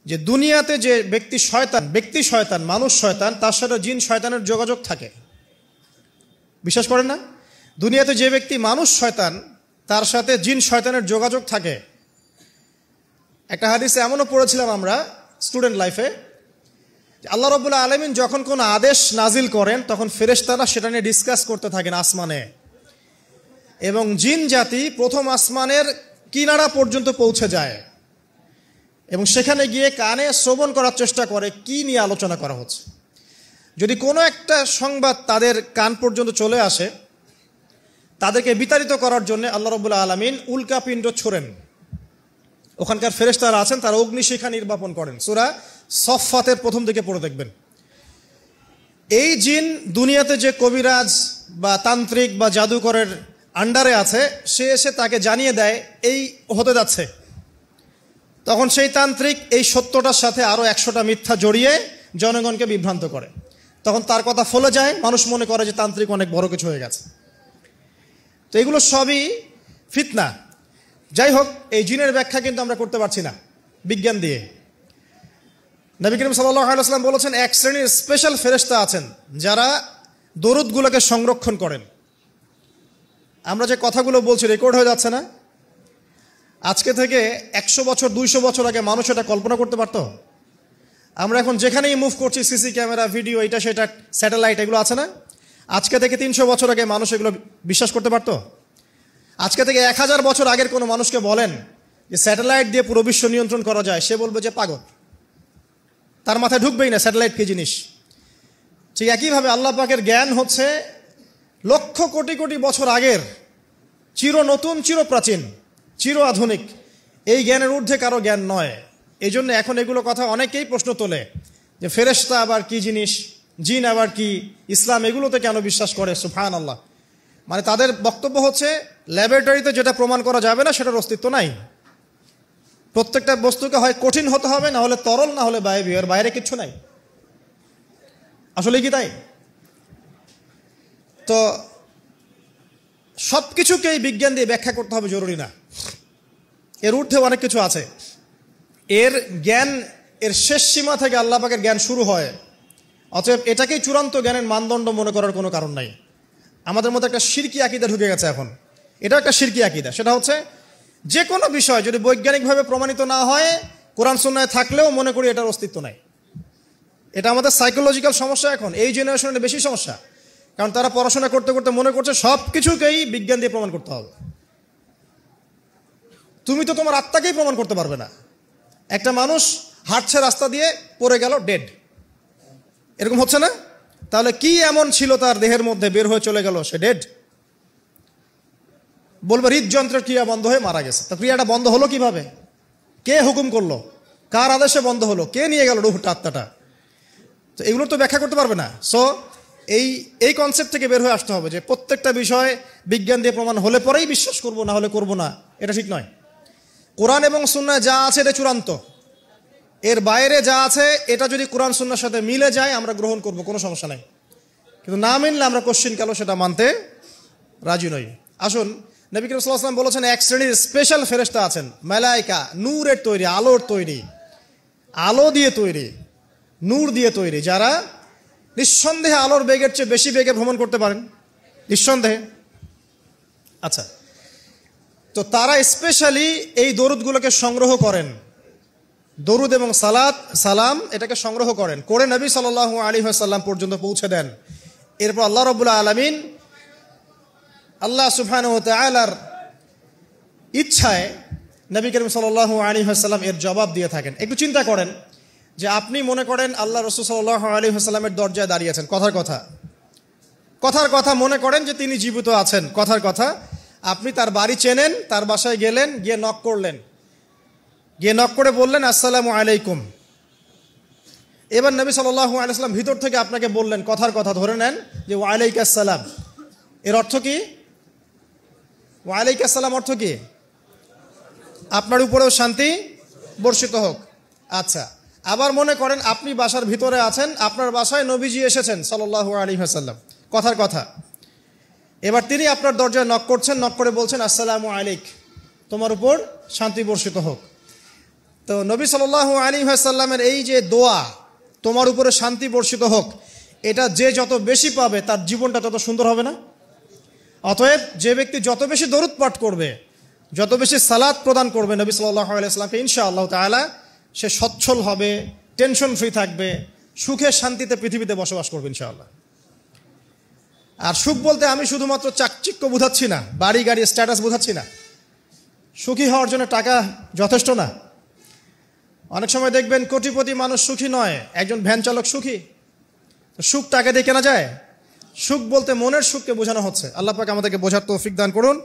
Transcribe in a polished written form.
যে দুনিয়াতে যে ব্যক্তি শয়তান মানুষ শয়তান, তার সাথে জিন শয়তানের যোগাযোগ থাকে। বিশ্বাস করেন না? দুনিয়াতে যে ব্যক্তি মানুষ শয়তান, তার সাথে জিন শয়তানের যোগাযোগ থাকে। একটা হাদিসে এমনও পড়েছিলাম আমরা স্টুডেন্ট লাইফে, আল্লাহ রাব্বুল আলামিন যখন কোনো আদেশ নাজিল করেন তখন ফেরেশতারা সেটা নিয়ে ডিসকাস করতে থাকেন আসমানে, এবং জিন জাতি প্রথম আসমানের কিনারা পর্যন্ত পৌঁছে যায় এবং সেখানে গিয়ে কানে শ্রবণ করার চেষ্টা করে কি নিয়ে আলোচনা করা হচ্ছে। যদি কোনো একটা সংবাদ তাদের কান পর্যন্ত চলে আসে, তাদেরকে বিতাড়িত করার জন্য আল্লাহ রাব্বুল আলামিন উল্কাপিণ্ড ছোড়েন। ওখানকার ফেরেশতারা আছেন, তারা অগ্নিশিখা নির্বাপন করেন। সূরা সফফাতের প্রথম দিকে পড়ে দেখবেন। এই জিন দুনিয়াতে যে কবিরাজ বা তান্ত্রিক বা জাদুকরের আন্ডারে আছে, সে এসে তাকে জানিয়ে দেয় এই হতে যাচ্ছে। তখন সেই তান্ত্রিক এই সত্যটার সাথে আরও 100টা মিথ্যা জড়িয়ে জনগণকে বিভ্রান্ত করে। তখন তার কথা ফলে যায়, মানুষ মনে করে যে তান্ত্রিক অনেক বড় কিছু হয়ে গেছে। তো এগুলো সবই ফিতনা। যাই হোক, এই জিনের ব্যাখ্যা কিন্তু আমরা করতে পারছি না বিজ্ঞান দিয়ে। নবী করিম সাল্লাল্লাহু আলাইহি ওয়াসাল্লাম বলেছেন, এক শ্রেণীর স্পেশাল ফেরেশতা আছেন যারা দরুদগুলোকে সংরক্ষণ করেন। আমরা যে কথাগুলো বলছি রেকর্ড হয়ে যাচ্ছে না? আজকে থেকে 100 বছর 200 বছর আগে মানুষ এটা কল্পনা করতে পারতো? আমরা এখন যেখানেই মুভ করছি, সিসি ক্যামেরা, ভিডিও, এটা সেটা, স্যাটেলাইট, এগুলো আছে না? আজকে থেকে 300 বছর আগে মানুষ এগুলো বিশ্বাস করতে পারতো? আজকে থেকে 1000 বছর আগের কোনো মানুষকে বলেন যে স্যাটেলাইট দিয়ে পুরো বিশ্ব নিয়ন্ত্রণ করা যায়, সে বলবে যে পাগল। তার মাথায় ঢুকবেই না স্যাটেলাইট কি জিনিস। ঠিক একইভাবে আল্লাহ পাকের জ্ঞান হচ্ছে লক্ষ কোটি কোটি বছর আগের, চির নতুন, চির প্রাচীন, চির আধুনিক। এই জ্ঞানের ঊর্ধ্বে কারো জ্ঞান নয়। এই জন্য এখন এগুলো কথা অনেকেই প্রশ্ন তোলে যে ফেরেশতা আবার কি জিনিস, জিন আবার কি, ইসলাম এগুলোতে কেন বিশ্বাস করে? সুবহানাল্লাহ। মানে তাদের বক্তব্য হচ্ছে ল্যাবরেটরিতে যেটা প্রমাণ করা যাবে না সেটার অস্তিত্ব নাই। প্রত্যেকটা বস্তুকে হয় কঠিন হতে হবে, না হলে তরল, না হলে বায়বীয়, এর বাইরে কিচ্ছু নাই। আসলে কি তাই? তো সব কিছুকেই বিজ্ঞান দিয়ে ব্যাখ্যা করতে হবে জরুরি না। এর ঊর্ধ্বে অনেক কিছু আছে। এর জ্ঞান, এর শেষ সীমা থেকে আল্লাহ পাকের জ্ঞান শুরু হয়। অতএব এটাকেই চূড়ান্ত জ্ঞানের মানদণ্ড মনে করার কোনো কারণ নাই। আমাদের মধ্যে একটা শিরকি আকীদা ঢুকে গেছে এখন। এটা একটা শিরকি আকীদা। সেটা হচ্ছে যে কোনো বিষয় যদি বৈজ্ঞানিকভাবে প্রমাণিত না হয়, কোরআন সুন্নাহয় থাকলেও মনে করি এটার অস্তিত্ব নাই। এটা আমাদের সাইকোলজিক্যাল সমস্যা। এখন এই জেনারেশনের বেশি সমস্যা, কারণ তারা পড়াশোনা করতে করতে মনে করছে সব কিছুকেই বিজ্ঞান দিয়ে প্রমাণ করতে হবে। তুমি তো তোমার আত্মাকেই প্রমাণ করতে পারবে না। একটা মানুষ হাঁটছে রাস্তা দিয়ে, পড়ে গেল, ডেড। এরকম হচ্ছে না? তাহলে কি এমন ছিল তার দেহের মধ্যে, বের হয়ে চলে গেল, সে ডেড? বলবে হৃদযন্ত্রের ক্রিয়া বন্ধ হয়ে মারা গেছে। তো ক্রিয়াটা বন্ধ হলো কিভাবে? কে হুকুম করলো? কার আদেশে বন্ধ হলো? কে নিয়ে গেল রুহটা, আত্মাটা? তো এগুলো তো ব্যাখ্যা করতে পারবে না। সো এই কনসেপ্ট থেকে বের হয়ে আসতে হবে যে প্রত্যেকটা বিষয় বিজ্ঞান দিয়ে প্রমাণ হলে পরেই বিশ্বাস করব, না হলে করব না। এটা ঠিক নয়। কোরআন এবং সুন্নাহ যা আছে এটা চূড়ান্ত। এর বাইরে যা আছে এটা যদি কোরআন সুন্নাহর সাথে মিলে যায় আমরা গ্রহণ করব, কোনো সমস্যা নাই। কিন্তু না মিললে আমরা কোশ্চিন কালো সেটা মানতে রাজি নই। আসুন, নবী করিম সাল্লাল্লাহু আলাইহি ওয়াসাল্লাম বলেছেন এক শ্রেণীর স্পেশাল ফেরেশতা আছেন, মালায়েকা, নূরের তৈরি, আলোর তৈরি, আলো দিয়ে তৈরি, নূর দিয়ে তৈরি, যারা নিঃসন্দেহে আলোর বেগের চেয়ে বেশি বেগে ভ্রমণ করতে পারেন, নিঃসন্দেহে। আচ্ছা, তো তারা স্পেশালি এই দরুদগুলোকে সংগ্রহ করেন। দরুদ এবং সালাম এটাকে সংগ্রহ করেন, করে নবী সাল্লাল্লাহু আলাইহি ওয়াসাল্লাম পর্যন্ত পৌঁছে দেন। এরপর আল্লাহ রাব্বুল আলামিন, আল্লাহ সুবহানাহু ওয়া তাআলার ইচ্ছায় নবী করিম সাল্লাল্লাহু আলাইহি ওয়াসাল্লাম এর জবাব দিয়ে থাকেন। একটু চিন্তা করেন যে আপনি মনে করেন আল্লাহ রাসূল সাল্লাল্লাহু আলাইহি ওয়াসাল্লামের দরজায় দাঁড়িয়ে আছেন, কথার কথা মনে করেন যে তিনি জীবিত আছেন, কথার কথা। আপনি তার বাড়ি চেনেন, তার বাসায় গেলেন, গিয়ে নক করলেন, গিয়ে নক করে বললেন আসসালামু আলাইকুম। এবার নবী সাল্লাল্লাহু আলাইহি ওয়াসাল্লাম ভিতর থেকে আপনাকে বললেন, কথার কথা ধরে নেন যে ওয়ালাইকুম আসসালাম। এর অর্থ কি? ওয়ালাইকুম আসসালাম অর্থ কি? আপনার উপরেও শান্তি বর্ষিত হোক। আচ্ছা, আবার মনে করেন আপনি বাসার ভিতরে আছেন, আপনার বাসায় নবীজি এসেছেন সাল্লাল্লাহু আলাইহি ওয়াসাল্লাম, কথার কথা। এবার তিনি আপনার দরজায় নক করছেন, নক করে বলছেন আসসালামু আলাইক, তোমার উপর শান্তি বর্ষিত হোক। তো নবী সাল্লাল্লাহু আলাইহি ওয়াসাল্লামের এই যে দোয়া, তোমার উপরে শান্তি বর্ষিত হোক, এটা যে যত বেশি পাবে তার জীবনটা তত সুন্দর হবে না? অতএব যে ব্যক্তি যত বেশি দরুদ পাঠ করবে, যত বেশি সালাত প্রদান করবে নবী সাল্লাল্লাহু আলাইহি ওয়াসাল্লামকে, ইনশাআল্লাহ তাআলা সে সচ্ছল হবে, টেনশন ফ্রি থাকবে, সুখে শান্তিতে পৃথিবীতে বসবাস করবে ইনশাআল্লাহ। আর সুখ বলতে আমি শুধুমাত্র চাকচিক্য বোঝাচ্ছি না, বাড়ি গাড়ি স্ট্যাটাস বোঝাচ্ছি না। সুখী হওয়ার জন্য টাকা যথেষ্ট না। অনেক সময় দেখবেন কোটিপতি মানুষ সুখী নয়, একজন ভ্যান চালক সুখী। সুখ টাকা দিয়ে কেনা যায়? সুখ বলতে মনের সুখকে বোঝানো হচ্ছে। আল্লাহ পাক আমাদেরকে বোঝার তৌফিক দান করুন।